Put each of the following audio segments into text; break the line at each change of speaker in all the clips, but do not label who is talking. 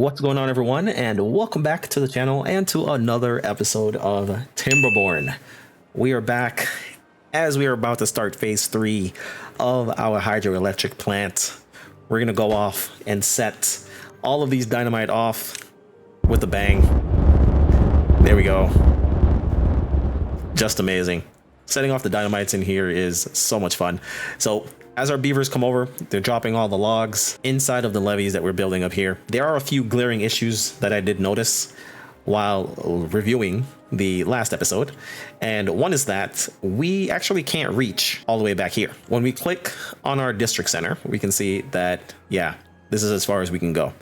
What's going on, everyone, and welcome back to the channel and to another episode of Timberborn. We are back as we are about to start phase 3 of our hydroelectric plant. We're gonna go off and set all of these dynamite off with a bang. There we go. Just amazing. Setting off the dynamites in here is so much fun. So as our beavers come over, they're dropping all the logs inside of the levees that we're building up here. There are a few glaring issues that I did notice while reviewing the last episode. And one is that we actually can't reach all the way back here. When we click on our district center, we can see that, yeah, this is as far as we can go.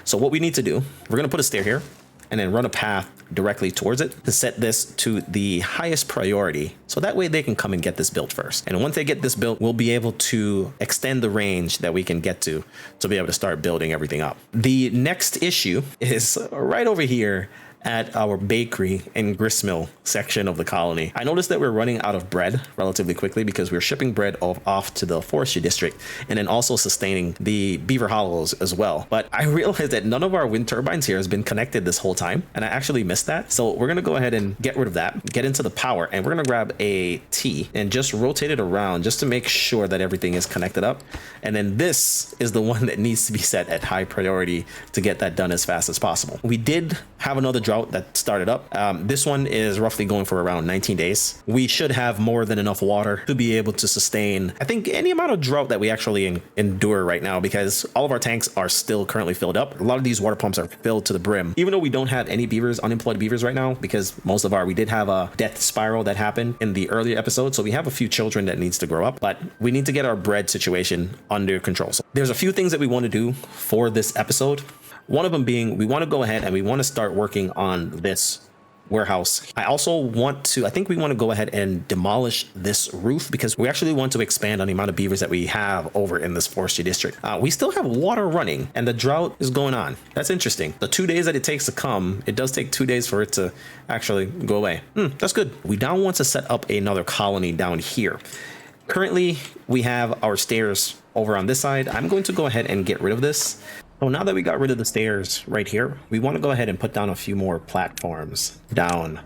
So what we need to do, we're gonna put a stair here and then run a path directly towards it to set this to the highest priority. So that way they can come and get this built first. And once they get this built, we'll be able to extend the range that we can get to be able to start building everything up. The next issue is right over here at our bakery and gristmill section of the colony. I noticed that we're running out of bread relatively quickly because we're shipping bread off to the forestry district and then also sustaining the beaver hollows as well. But I realized that none of our wind turbines here has been connected this whole time, and I actually missed that. So we're gonna go ahead and get rid of that, get into the power, and we're gonna grab a T and just rotate it around just to make sure that everything is connected up. And then this is the one that needs to be set at high priority to get that done as fast as possible. We did have another drought that started up. This one is roughly going for around 19 days. We should have more than enough water to be able to sustain, I think, any amount of drought that we actually endure right now, because all of our tanks are still currently filled up. A lot of these water pumps are filled to the brim. Even though we don't have any beavers, unemployed beavers right now, because we did have a death spiral that happened in the earlier episode. So we have a few children that needs to grow up, but we need to get our bread situation under control. So there's a few things that we want to do for this episode. One of them being, we want to go ahead and we want to start working on this warehouse. I think we want to go ahead and demolish this roof because we actually want to expand on the amount of beavers that we have over in this forestry district. We still have water running and the drought is going on. That's interesting. The 2 days that it takes to come, it does take 2 days for it to actually go away. That's good. We now want to set up another colony down here. Currently, we have our stairs over on this side. I'm going to go ahead and get rid of this. So now that we got rid of the stairs right here, we want to go ahead and put down a few more platforms down.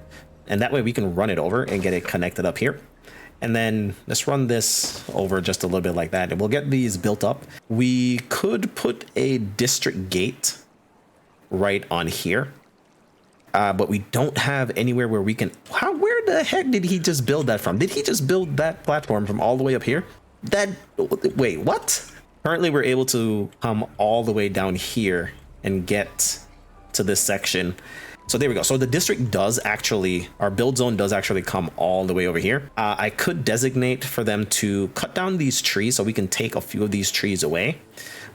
And that way we can run it over and get it connected up here. And then let's run this over just a little bit like that. And we'll get these built up. We could put a district gate right on here. But we don't have anywhere where we can... Where the heck did he just build that from? Did he just build that platform from all the way up here? Wait, what? Currently, we're able to come all the way down here and get to this section. So there we go. So the district does actually, our build zone does actually come all the way over here. I could designate for them to cut down these trees so we can take a few of these trees away.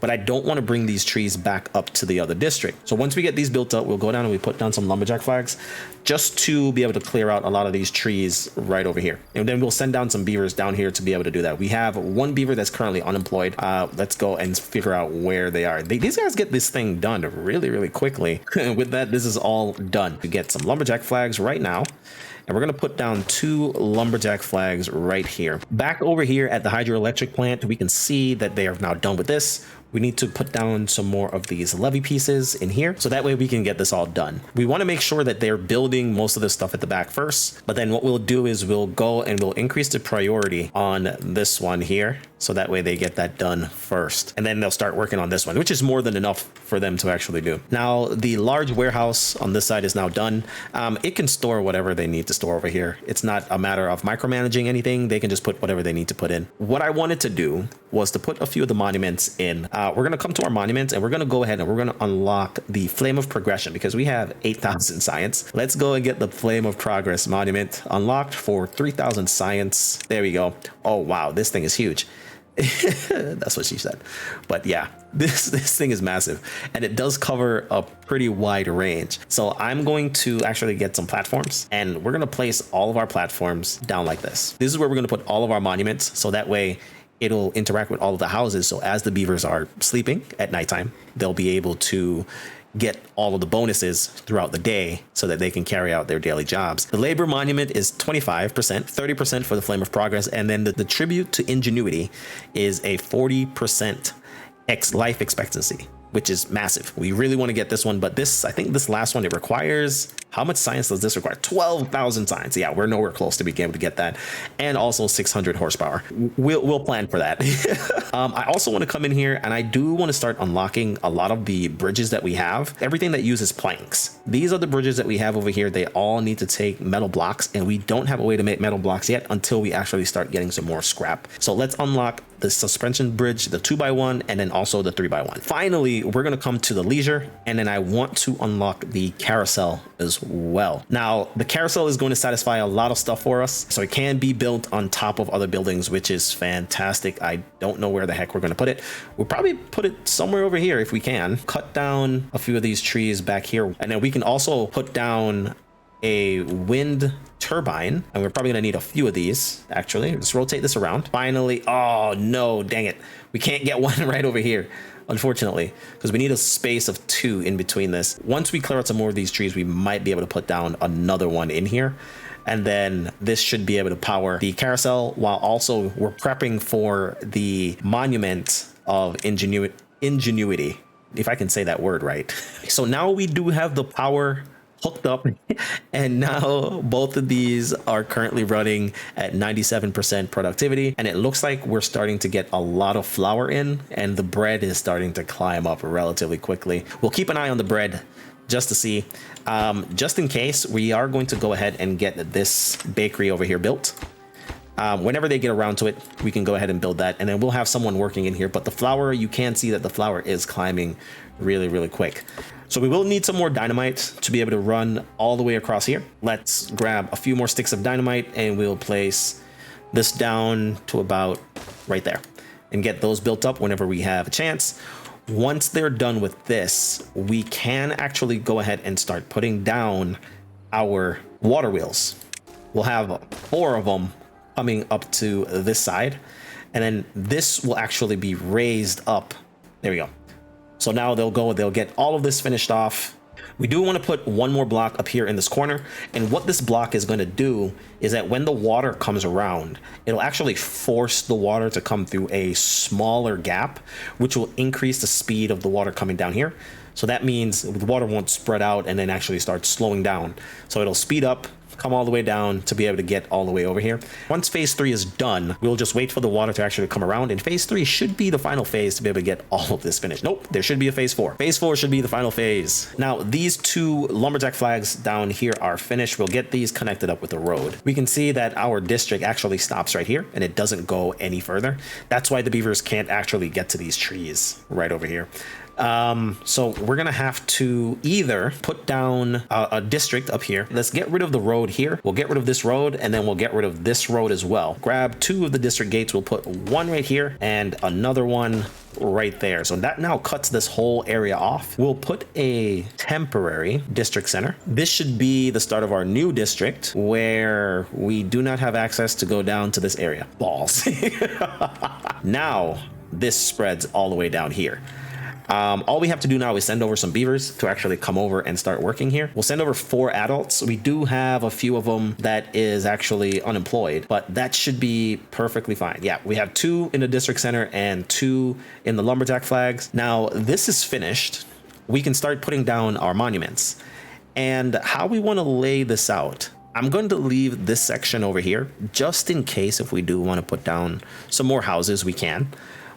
But I don't want to bring these trees back up to the other district. So once we get these built up, we'll go down and we put down some lumberjack flags just to be able to clear out a lot of these trees right over here. And then we'll send down some beavers down here to be able to do that. We have one beaver that's currently unemployed. Let's go and figure out where they are. These guys get this thing done really, really quickly. With that, this is all done. We get some lumberjack flags right now. And we're going to put down 2 lumberjack flags right here. Back over here at the hydroelectric plant, we can see that they are now done with this. We need to put down some more of these levee pieces in here, so that way we can get this all done. We want to make sure that they're building most of this stuff at the back first, but then what we'll do is we'll go and we'll increase the priority on this one here, so that way they get that done first. And then they'll start working on this one, which is more than enough for them to actually do. Now, the large warehouse on this side is now done. It can store whatever they need to store over here. It's not a matter of micromanaging anything. They can just put whatever they need to put in. What I wanted to do was to put a few of the monuments in. We're going to come to our monuments and we're going to go ahead and we're going to unlock the Flame of Progression because we have 8,000 science. Let's go and get the Flame of Progress monument unlocked for 3,000 science. There we go. Oh, wow. This thing is huge. That's what she said. But yeah, this thing is massive and it does cover a pretty wide range. So I'm going to actually get some platforms and we're going to place all of our platforms down like this. This is where we're going to put all of our monuments. So that way it'll interact with all of the houses. So as the beavers are sleeping at nighttime, they'll be able to get all of the bonuses throughout the day so that they can carry out their daily jobs. The labor monument is 25%, 30% for the Flame of Progress, and then the tribute to ingenuity is a 40% life expectancy. which is massive. We really want to get this one, but this, I think this last one, it requires, how much science does this require? 12,000 science. Yeah, we're nowhere close to being able to get that. And also 600 horsepower. We'll plan for that. I also want to come in here and I do want to start unlocking a lot of the bridges that we have. Everything that uses planks. These are the bridges that we have over here. They all need to take metal blocks, and we don't have a way to make metal blocks yet until we actually start getting some more scrap. So let's unlock the suspension bridge, the 2x1, and then also the 3x1. Finally, we're going to come to the leisure, and then I want to unlock the carousel as well. Now, the carousel is going to satisfy a lot of stuff for us, so it can be built on top of other buildings, which is fantastic. I don't know where the heck we're going to put it. We'll probably put it somewhere over here if we can. Cut down a few of these trees back here, and then we can also put down a wind turbine, and we're probably gonna need a few of these. Actually, let's rotate this around. Finally, oh no, dang it, we can't get one right over here, unfortunately, because we need a space of 2 in between this. Once we clear out some more of these trees, we might be able to put down another one in here, and then this should be able to power the carousel, while also we're prepping for the monument of ingenuity, if I can say that word right. So now we do have the power hooked up, and now both of these are currently running at 97% productivity, and it looks like we're starting to get a lot of flour in, and the bread is starting to climb up relatively quickly. We'll keep an eye on the bread just to see, just in case. We are going to go ahead and get this bakery over here built. Whenever they get around to it, we can go ahead and build that, and then we'll have someone working in here. But the flour, you can see that the flour is climbing really quick. So we will need some more dynamite to be able to run all the way across here. Let's grab a few more sticks of dynamite, and we'll place this down to about right there and get those built up whenever we have a chance. Once they're done with this, we can actually go ahead and start putting down our water wheels. We'll have 4 of them coming up to this side, and then this will actually be raised up. There we go. So now they'll get all of this finished off. We do want to put one more block up here in this corner, and what this block is going to do is that when the water comes around, it'll actually force the water to come through a smaller gap, which will increase the speed of the water coming down here. So that means the water won't spread out and then actually start slowing down. So it'll speed up, come all the way down to be able to get all the way over here. Once phase 3 is done, we'll just wait for the water to actually come around, and phase 3 should be the final phase to be able to get all of this finished. Nope, there should be a phase 4. Phase 4 should be the final phase. Now, these 2 lumberjack flags down here are finished. We'll get these connected up with the road. We can see that our district actually stops right here, and it doesn't go any further. That's why the beavers can't actually get to these trees right over here. So we're gonna have to either put down a district up here. Let's get rid of the road here. We'll get rid of this road, and then we'll get rid of this road as well. Grab 2 of the district gates. We'll put one right here and another one right there. So that now cuts this whole area off. We'll put a temporary district center. This should be the start of our new district, where we do not have access to go down to this area. Balls. Now this spreads all the way down here. All we have to do now is send over some beavers to actually come over and start working here. We'll send over 4 adults. We do have a few of them that is actually unemployed, but that should be perfectly fine. Yeah, we have 2 in the district center and 2 in the lumberjack flags. Now this is finished. We can start putting down our monuments, and how we want to lay this out. I'm going to leave this section over here just in case if we do want to put down some more houses, we can.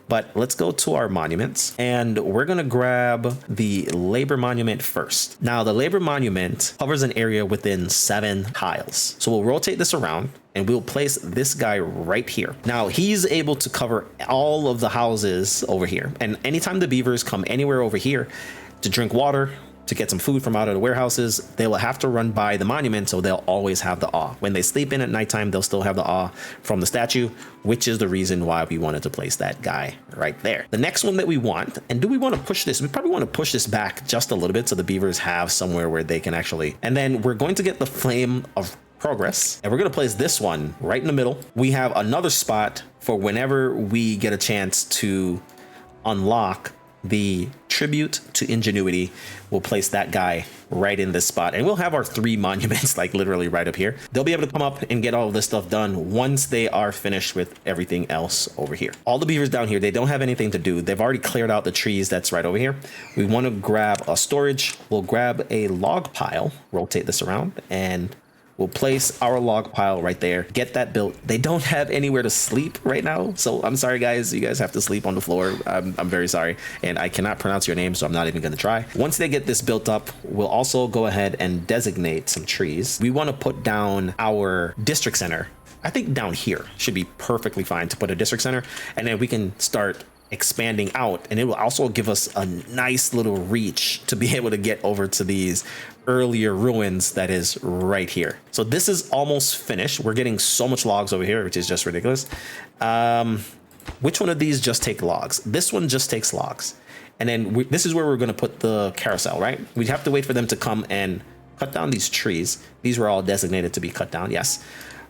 But let's go to our monuments, and we're going to grab the labor monument first. Now, the labor monument covers an area within 7 tiles. So we'll rotate this around, and we'll place this guy right here. Now, he's able to cover all of the houses over here. And anytime the beavers come anywhere over here to drink water, to get some food from out of the warehouses, they will have to run by the monument, so they'll always have the awe. When they sleep in at nighttime, they'll still have the awe from the statue, which is the reason why we wanted to place that guy right there. The next one that we want, and do we want to push this? We probably want to push this back just a little bit so the beavers have somewhere where they can actually, and then we're going to get the flame of progress, and we're going to place this one right in the middle. We have another spot for whenever we get a chance to unlock the tribute to ingenuity. We'll place that guy right in this spot, and we'll have our 3 monuments like literally right up here. They'll be able to come up and get all of this stuff done once they are finished with everything else over here. All the beavers down here, they don't have anything to do. They've already cleared out the trees that's right over here. We want to grab a storage. We'll grab a log pile, rotate this around, and we'll place our log pile right there, get that built. They don't have anywhere to sleep right now, so I'm sorry guys, you guys have to sleep on the floor. I'm very sorry, and I cannot pronounce your name, so I'm not even gonna try. Once they get this built up, we'll also go ahead and designate some trees. We want to put down our district center. I think down here should be perfectly fine to put a district center, and then we can start expanding out, and it will also give us a nice little reach to be able to get over to these earlier ruins that is right here. So this is almost finished. We're getting so much logs over here, which is just ridiculous. Which one of these just take logs? This one just takes logs, and then this is where we're going to put the carousel, right? We'd have to wait for them to come and cut down these trees. These were all designated to be cut down, yes,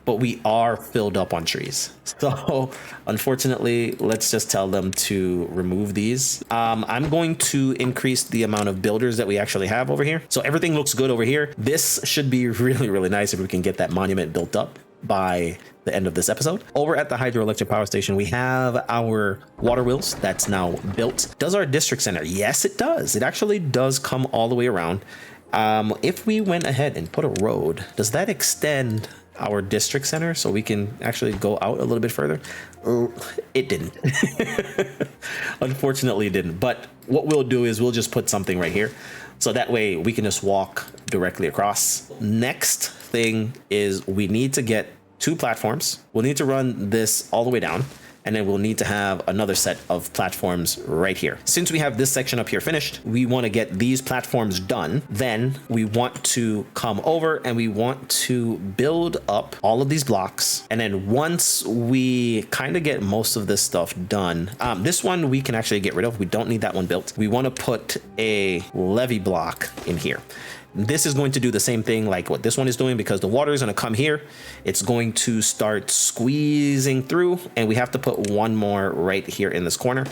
but we are filled up on trees. So unfortunately, let's just tell them to remove these. I'm going to increase the amount of builders that we actually have over here. So everything looks good over here. This should be really, really nice if we can get that monument built up by the end of this episode. Over at the hydroelectric power station, we have our water wheels that's now built. Does our district center? Yes, it does. It actually does come all the way around. If we went ahead and put a road, does that extend our district center so we can actually go out a little bit further? It didn't. Unfortunately it didn't, but what we'll do is we'll just put something right here, so that way we can just walk directly across. Next thing is we need to get 2 platforms. We'll need to run this all the way down, and then we'll need to have another set of platforms right here. Since we have this section up here finished, we want to get these platforms done. Then we want to come over and we want to build up all of these blocks. And then once we kind of get most of this stuff done, this one we can actually get rid of. We don't need that one built. We want to put a levee block in here. This is going to do the same thing like what this one is doing, because the water is going to come here. It's going to start squeezing through, and we have to put one more right here in this corner.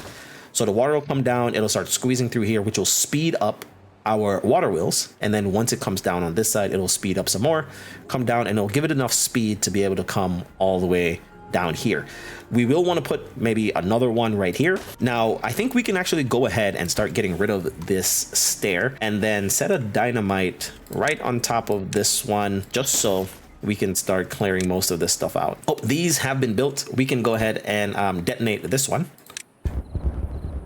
So the water will come down, it'll start squeezing through here, which will speed up our water wheels. And then once it comes down on this side, it'll speed up some more, come down, and it'll give it enough speed to be able to come all the way down here. We will want to put maybe another one right here. Now, I think we can actually go ahead and start getting rid of this stair and then set a dynamite right on top of this one, just so we can start clearing most of this stuff out. Oh, these have been built. We can go ahead and detonate this one.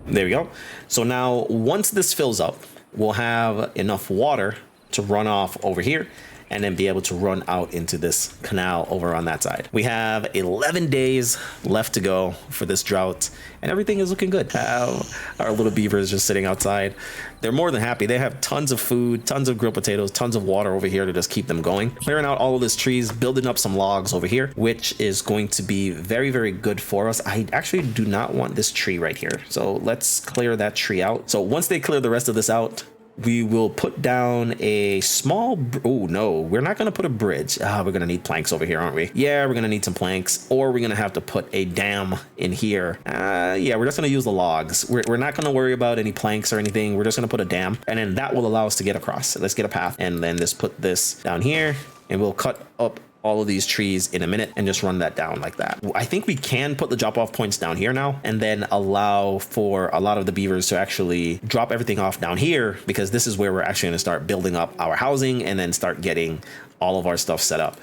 There we go. So now once this fills up, we'll have enough water to run off over here and then be able to run out into this canal over on that side. We have 11 days left to go for this drought, and everything is looking good. Our little beaver is just sitting outside. They're more than happy. They have tons of food, tons of grilled potatoes, tons of water over here to just keep them going. Clearing out all of this trees, building up some logs over here, which is going to be very, very good for us. I actually do not want this tree right here, so let's clear that tree out. So once they clear the rest of this out, we will put down a small, oh no, we're not going to put a bridge. We're going to need planks over here, aren't we? Yeah, we're going to need some planks, or we're going to have to put a dam in here. Yeah, we're just going to use the logs. We're not going to worry about any planks or anything. We're just going to put a dam, and then that will allow us to get across. So let's get a path, and then just put this down here, and we'll cut up all of these trees in a minute and just run that down like that. I think we can put the drop off points down here now and then allow for a lot of the beavers to actually drop everything off down here, because this is where we're actually going to start building up our housing and then start getting all of our stuff set up.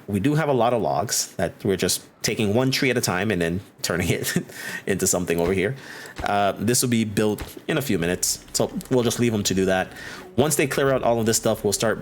We do have a lot of logs that we're just taking one tree at a time and then turning it into something over here. This will be built in a few minutes, so we'll just leave them to do that. Once they clear out all of this stuff, we'll start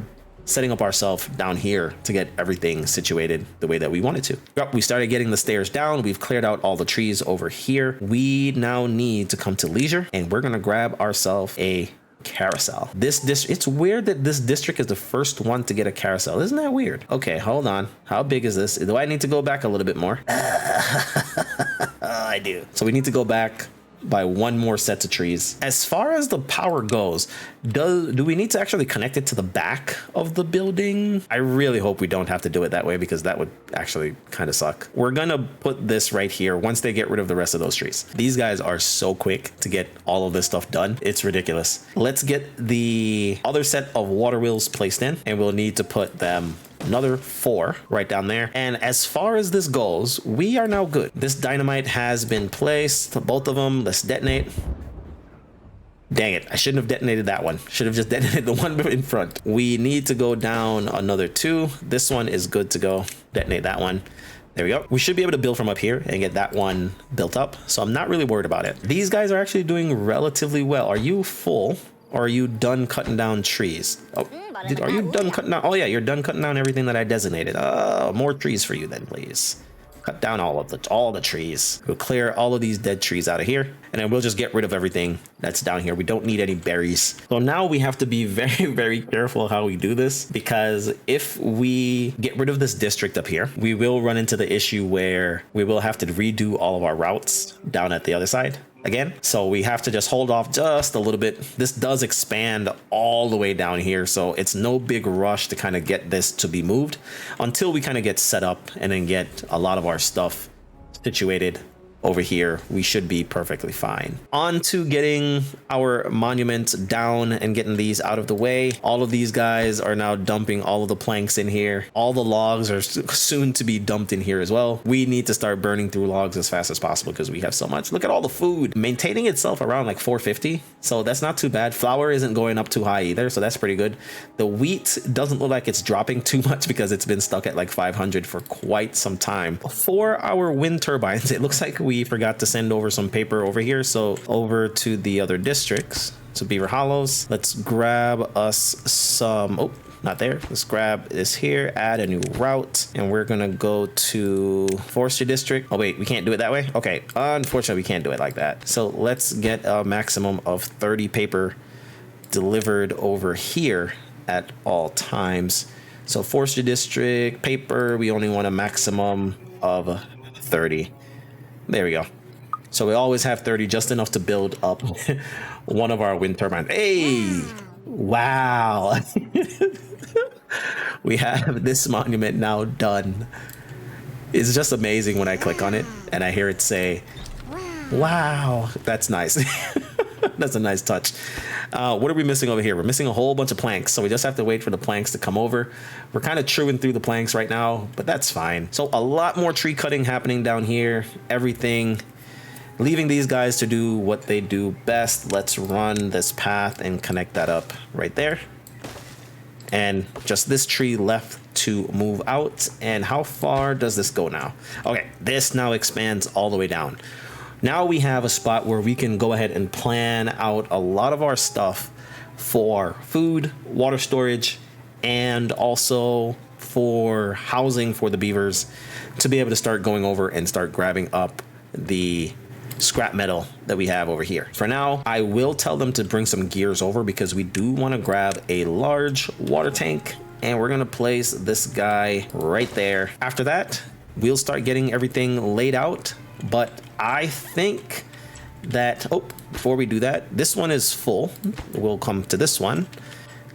setting up ourselves down here to get everything situated the way that we wanted to. Yep, we started getting the stairs down. We've cleared out all the trees over here. We now need to come to leisure, and we're gonna grab ourselves a carousel. It's weird that this district is the first one to get a carousel. Isn't that weird? Okay, hold on. How big is this? Do I need to go back a little bit more? I do. So we need to go back by one more set of trees. As far as the power goes, do we need to actually connect it to the back of the building? I really hope we don't have to do it that way, because that would actually kind of suck. We're gonna put this right here once they get rid of the rest of those trees. These guys are so quick to get all of this stuff done. It's ridiculous. Let's get the other set of water wheels placed in, and we'll need to put them another 4 right down there. And as far as this goes, we are now good. This dynamite has been placed, both of them. Let's detonate. Dang it, I shouldn't have detonated that one. Should have just detonated the one in front. We need to go down another 2. This one is good to go. Detonate that one. There we go. We should be able to build from up here and get that one built up. So I'm not really worried about it. These guys are actually doing relatively well. Are you full? Or are you done cutting down trees? Oh, are you done cutting down? Oh yeah, you're done cutting down everything that I designated. More trees for you then, please. Cut down all the trees. We'll clear all of these dead trees out of here, and then we'll just get rid of everything that's down here. We don't need any berries. So now we have to be very, very careful how we do this, because if we get rid of this district up here, we will run into the issue where we will have to redo all of our routes down at the other side again. So we have to just hold off just a little bit. This does expand all the way down here, so it's no big rush to kind of get this to be moved until we kind of get set up and then get a lot of our stuff situated over here. We should be perfectly fine. On to getting our monuments down and getting these out of the way. All of these guys are now dumping all of the planks in here. All the logs are soon to be dumped in here as well. We need to start burning through logs as fast as possible because we have so much. Look at all the food. Maintaining itself around like 450. So that's not too bad. Flour isn't going up too high either, so that's pretty good. The wheat doesn't look like it's dropping too much because it's been stuck at like 500 for quite some time. For our wind turbines, it looks like we forgot to send over some paper over here. So over to the other districts, so Beaver Hollows, let's grab us some, oh, not there. Let's grab this here, add a new route, and we're gonna go to Forestry District. Oh wait, we can't do it that way? Okay, unfortunately we can't do it like that. So let's get a maximum of 30 paper delivered over here at all times. So Forestry District paper, we only want a maximum of 30. There we go. So we always have 30, just enough to build up one of our wind turbines. Hey, wow. We have this monument now done. It's just amazing when I click on it and I hear it say, wow, that's nice. That's a nice touch. What are we missing over here? We're missing a whole bunch of planks, so we just have to wait for the planks to come over. We're kind of chewing through the planks right now, but that's fine. So a lot more tree cutting happening down here. Everything, leaving these guys to do what they do best. Let's run this path and connect that up right there. And just this tree left to move out. And how far does this go now? Okay, this now expands all the way down. Now we have a spot where we can go ahead and plan out a lot of our stuff for food, water storage, and also for housing for the beavers to be able to start going over and start grabbing up the scrap metal that we have over here. For now, I will tell them to bring some gears over because we do want to grab a large water tank, and we're going to place this guy right there. After that, we'll start getting everything laid out. But I think that, oh, before we do that, this one is full. We'll come to this one,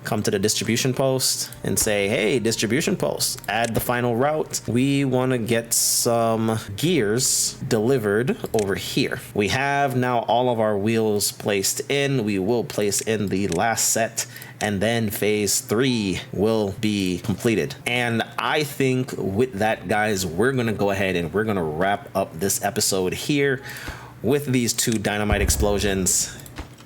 come to the distribution post and say, hey, distribution post, add the final route. We want to get some gears delivered over here. We have now all of our wheels placed in. We will place in the last set, and then phase 3 will be completed. And I think with that, guys, we're gonna go ahead and we're gonna wrap up this episode here with these 2 dynamite explosions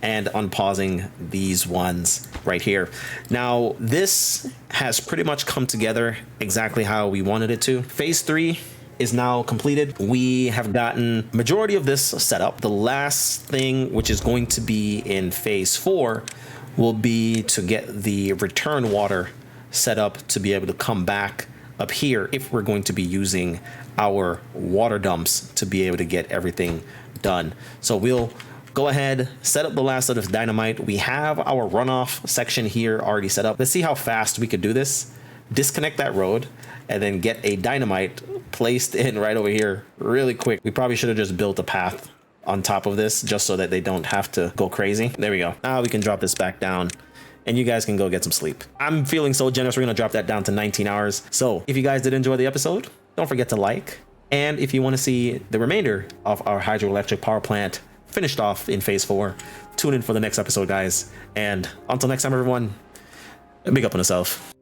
and unpausing these ones right here. Now, this has pretty much come together exactly how we wanted it to. Phase 3 is now completed. We have gotten majority of this set up. The last thing, which is going to be in phase 4, will be to get the return water set up to be able to come back up here if we're going to be using our water dumps to be able to get everything done. So we'll go ahead, set up the last of this dynamite. We have our runoff section here already set up. Let's see how fast we could do this. Disconnect that road and then get a dynamite placed in right over here really quick. We probably should have just built a path on top of this just so that they don't have to go crazy. There we go. Now we can drop this back down and you guys can go get some sleep. I'm feeling so generous. We're gonna drop that down to 19 hours. So if you guys did enjoy the episode, don't forget to like. And if you want to see the remainder of our hydroelectric power plant finished off in phase 4, tune in for the next episode, guys. And until next time, everyone, big up on yourself.